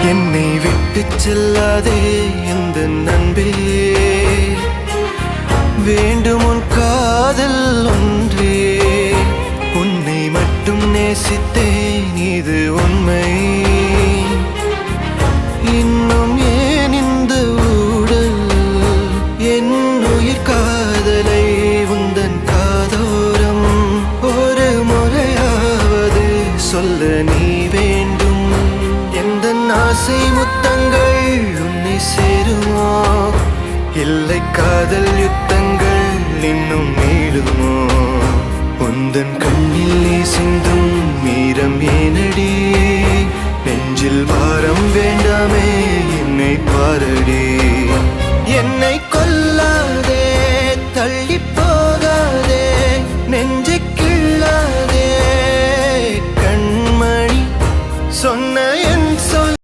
என்னை விட்டு செல்லாதே எந்த நண்பே, வேண்டும் உன் காதல் ஒன்றே. உன்னை மட்டும் நேசித்தேன் இது உண்மை. இன்னும் ஏன் இந்த ஊடல் என் உயிர் காதலை உந்தன் காதோரம் ஒரு முறையாவது சொல்ல நீ வேண்டும். எந்த ஆசை முத்தங்கள் உன்னை சேருமோ, இல்லை காதல் யுத்தங்கள் இன்னும் நீளுமோ. உந்தன் கண்ணில் நீ சிந்தும் மீரம் ஏனடி, நெஞ்சில் பாரம் வேண்டாமே என்னை பாரடி. என்னை